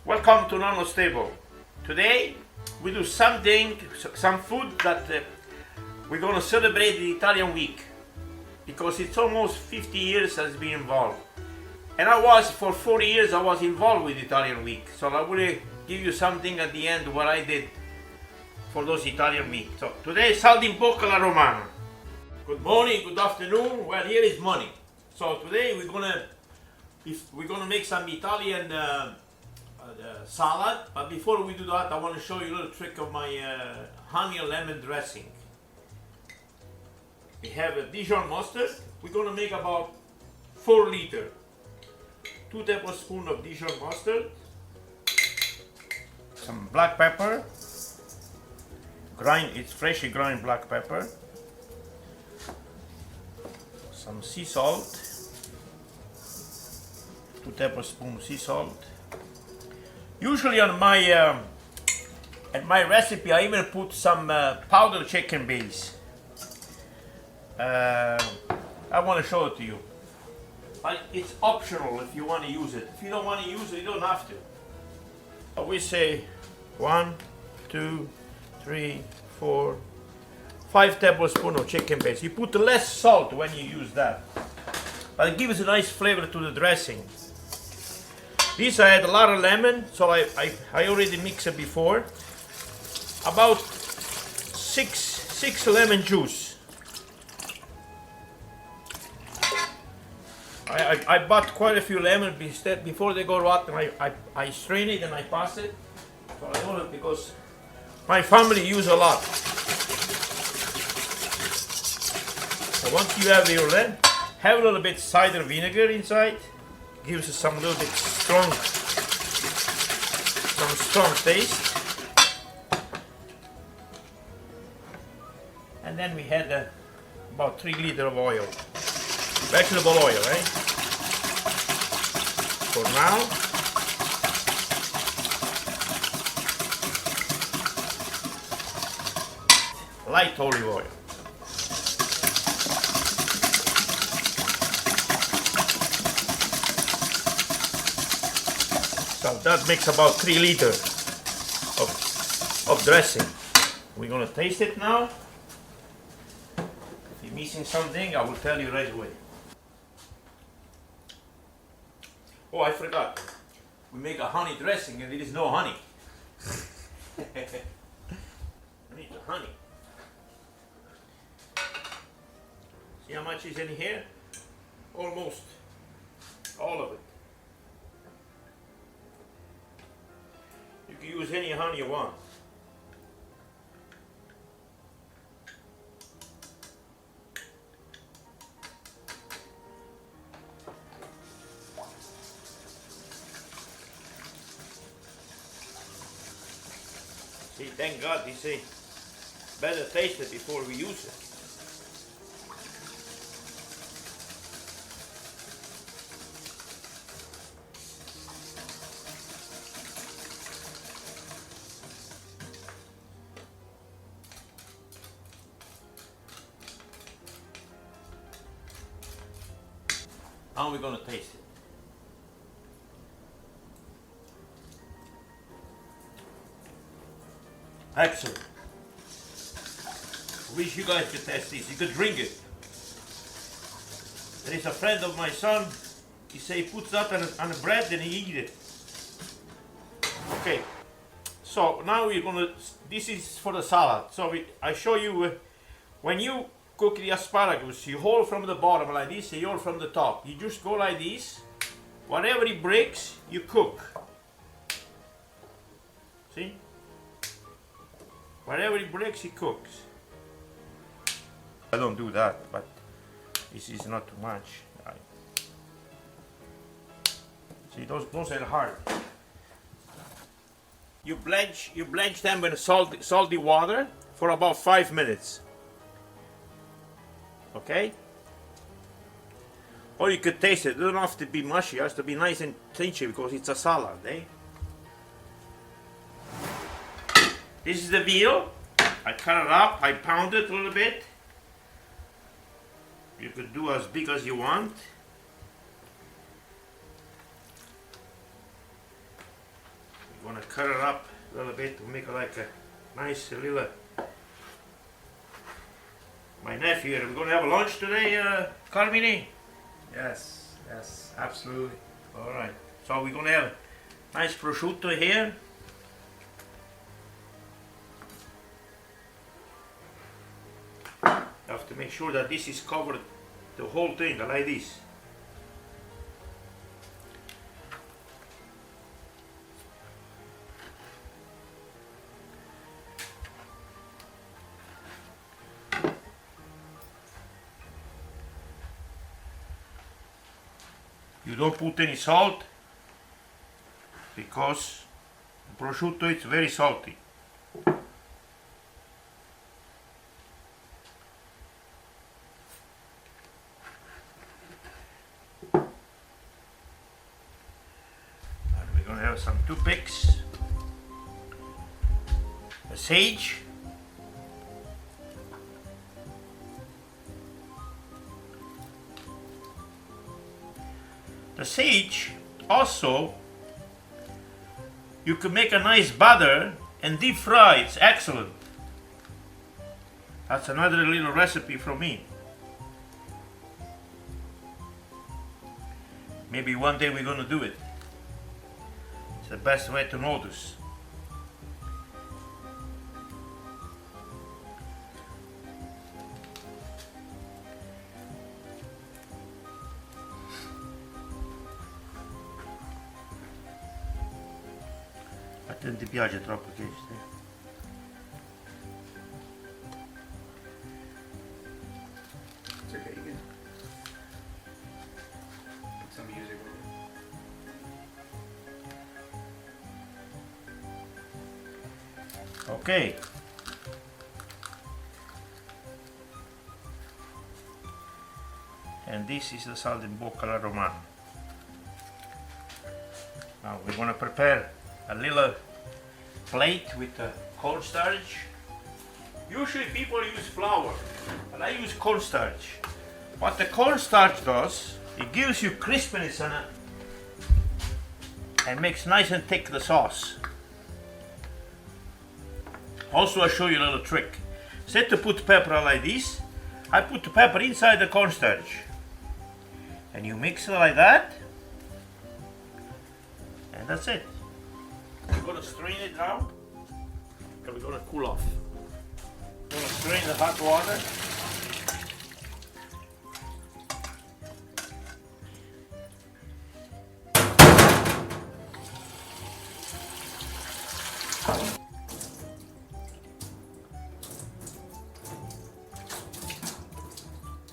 Welcome to Nonno's table. Today we do some food that we're gonna celebrate the Italian week because it's almost 50 years has been involved. And for 40 years I was involved with Italian week. So I will give you something at the end what I did for those Italian week. So today is Saltimbocca alla Romana. Good morning, good afternoon. Well, here is morning. So today we're gonna make some Italian salad, but before we do that I want to show you a little trick of my honey and lemon dressing. We have a Dijon mustard. We're going to make about 4 liters. 2 tablespoons of Dijon mustard, some black pepper, it's freshly ground black pepper, some sea salt, 2 tablespoons sea salt. Usually on my recipe I even put some powdered chicken base. I want to show it to you, but it's optional if you want to use it. If you don't want to use it, you don't have to. But we say 1, 2, 3, 4, 5 tablespoons of chicken base. You put less salt when you use that, but it gives a nice flavor to the dressing. This I had a lot of lemon, so I already mixed it before. About 6 lemon juice. I bought quite a few lemons before they go rotten. I strain it and I pass it. So I know it because my family use a lot. So once you have your lemon, have a little bit cider vinegar inside. Gives us some little bit strong taste. And then we had about 3 liters of oil, vegetable oil, right? For now. Light olive oil. So that makes about 3 liters of dressing. We're gonna taste it now. If you're missing something, I will tell you right away. Oh, I forgot. We make a honey dressing and there is no honey. I need the honey. See how much is in here? Almost all of it. You can use any honey you want. See, thank God they say better taste it before we use it. Now we're going to taste it. Excellent. Wish you guys could test this. You could drink it. There is a friend of my son. He say he puts that on the bread and he eat it. Okay. So now we're going to. This is for the salad. So I show you when you cook the asparagus, you hold from the bottom like this, you hold from the top. You just go like this. Whatever it breaks, you cook. See? Whatever it breaks, it cooks. I don't do that, but this is not too much. See, those are hard. You blanch them in salty water for about 5 minutes. Okay? Or you could taste it. It doesn't have to be mushy. It has to be nice and crunchy because it's a salad, eh? This is the veal. I cut it up. I pound it a little bit. You could do as big as you want. Gonna cut it up a little bit to make it like a nice little. My nephew here. We're gonna have a lunch today, Carmine? Yes, absolutely. All right. So we're gonna have nice prosciutto here. You have to make sure that this is covered, the whole thing, like this. You don't put any salt because the prosciutto is very salty. And we're going to have some toothpicks, a sage, the sage also, you can make a nice butter and deep fry. It's excellent. That's another little recipe from me. Maybe one day we're going to do it. It's the best way to notice. A te non ti piace troppo questo? It's okay, you can put some music over. Okay. And this is the Saltimbocca alla Romana. Now we're going to prepare a little plate with cornstarch. Usually people use flour, but I use cornstarch. What the cornstarch does, it gives you crispness on it and makes nice and thick the sauce. Also, I'll show you a little trick. Instead to put pepper like this, I put the pepper inside the cornstarch. And you mix it like that, and that's it. We're going to strain it now, and we're going to cool off. We're going to strain the hot water.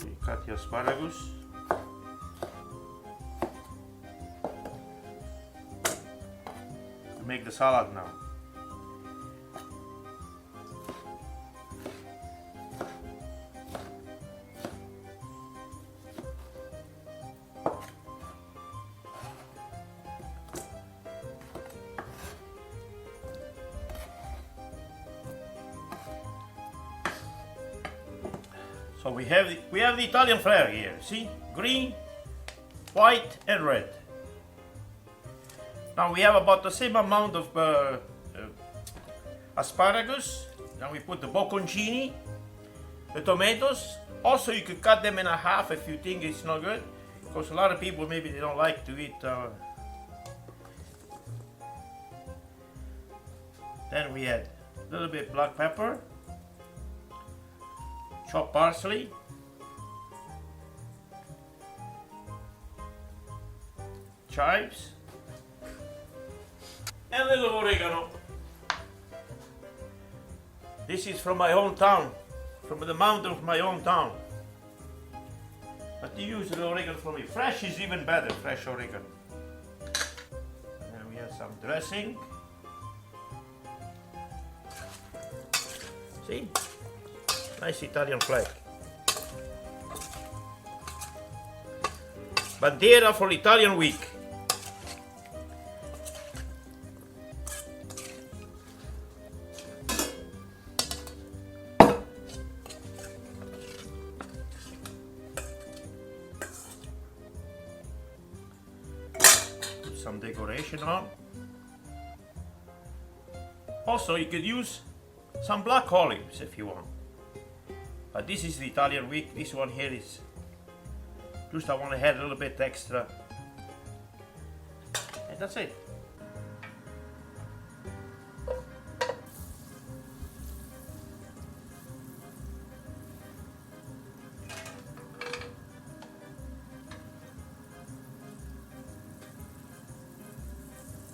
You cut the asparagus. Make the salad now. So we have the Italian flag here. See, green, white, and red. Now we have about the same amount of asparagus. Now we put the bocconcini, the tomatoes. Also, you could cut them in half if you think it's not good, because a lot of people maybe they don't like to eat. Then we add a little bit black pepper, chopped parsley, chives, and a little oregano. This is from my hometown, from the mountain of my hometown. But you use the oregano from me. Fresh is even better, fresh oregano. And then we have some dressing. See? Nice Italian flag. Bandiera for Italian week. Put some decoration on. Also, you could use some black olives if you want. But this is the Italian week. This one here is just I want to add a little bit extra. And that's it.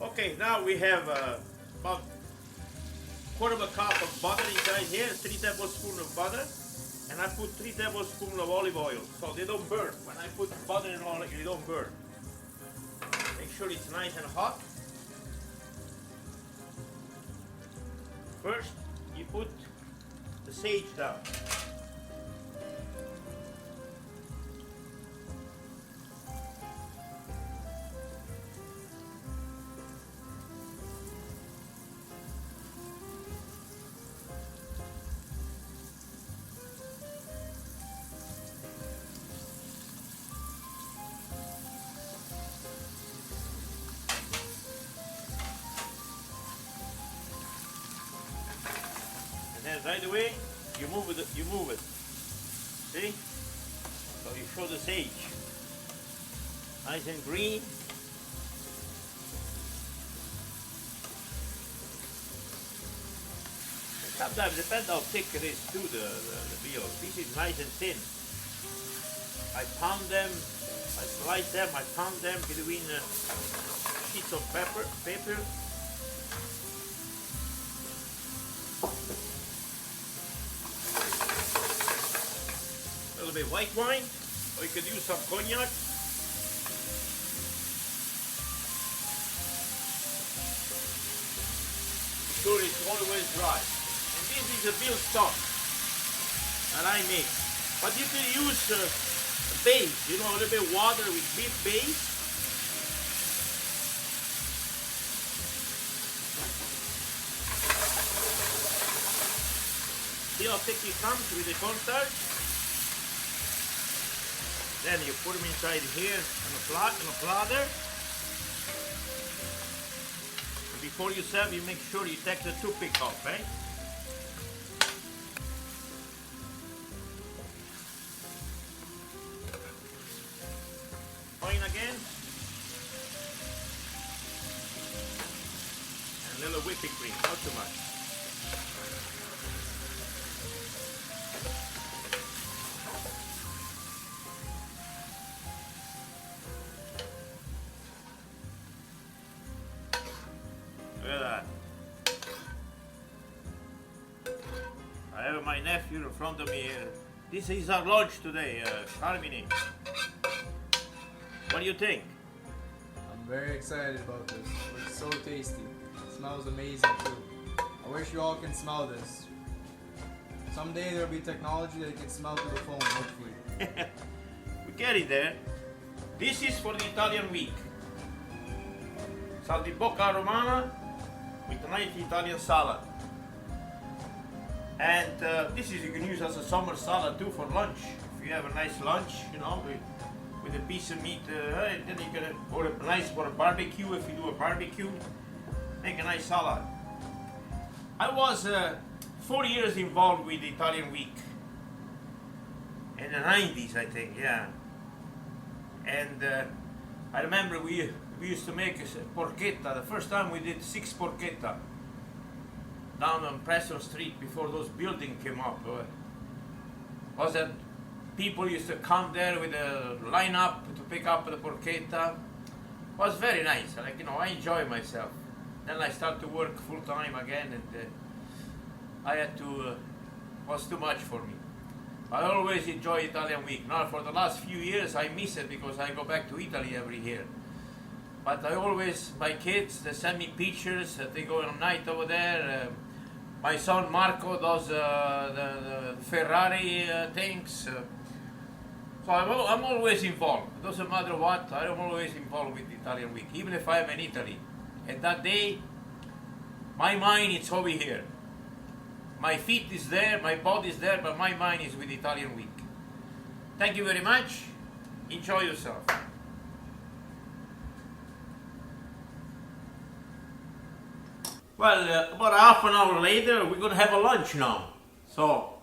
Okay, now we have about quarter of a cup of butter inside here, 3 tablespoons of butter, and I put 3 tablespoons of olive oil, so they don't burn. When I put butter and oil, they don't burn. Make sure it's nice and hot. First, you put the sage down. And right away, you move it. See? So you show the sage. Nice and green. And sometimes it depends how thick it is too, the bills. This is nice and thin. I pound them, I slice them, I pound them between sheets of paper. A little bit white wine, or you could use some cognac. Be sure it's always dry. And this is a veal stock that I make. But you can use base, you know, a little bit of water with beef base. See how thick it comes with the cornstarch? Then you put them inside here on a platter. And before you serve, you make sure you take the toothpick off, right? Coin again. And a little whipping cream, not too much. Look at that. I have my nephew in front of me here. This is our lunch today, Carmine. What do you think? I'm very excited about this. It looks so tasty. It smells amazing too. I wish you all can smell this. Someday there'll be technology that can smell through the phone, hopefully. We get it there. This is for the Italian week. Saltimbocca Romana with a nice Italian salad. And this is you can use as a summer salad too for lunch. If you have a nice lunch, you know, with a piece of meat, then you can, or a nice for a barbecue. If you do a barbecue, make a nice salad. I was 4 years involved with the Italian week in the 90s, I think, yeah. And I remember we used to make a porchetta. The first time we did 6 porchetta down on Preston Street before those buildings came up. Was that people used to come there with a lineup to pick up the porchetta. It was very nice. Like, you know, I enjoy myself. Then I started to work full time again, and I had to. Was too much for me. I always enjoy Italian week. Now for the last few years I miss it because I go back to Italy every year. But I always, my kids, they send me pictures. They go on a night over there. My son Marco does the Ferrari things. So I'm always involved. It doesn't matter what, I'm always involved with the Italian week. Even if I'm in Italy. And that day, my mind is over here. My feet is there, my body is there, but my mind is with Italian week. Thank you very much. Enjoy yourself. Well, about half an hour later, we're gonna have a lunch now. So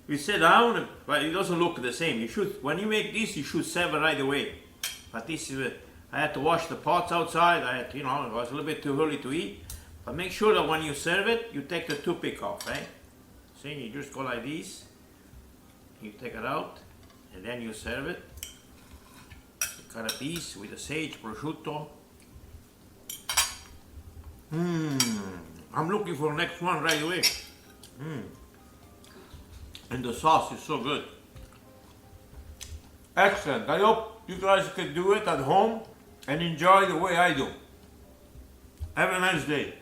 we sit down, but it doesn't look the same. You should, when you make this, you should serve it right away. But this is, I had to wash the pots outside. I had, you know, it was a little bit too early to eat. But make sure that when you serve it, you take the toothpick off, right? See, you just go like this. You take it out, and then you serve it. You cut a piece with the sage, prosciutto. I'm looking for the next one right away. And the sauce is so good. Excellent. I hope you guys can do it at home and enjoy the way I do. Have a nice day.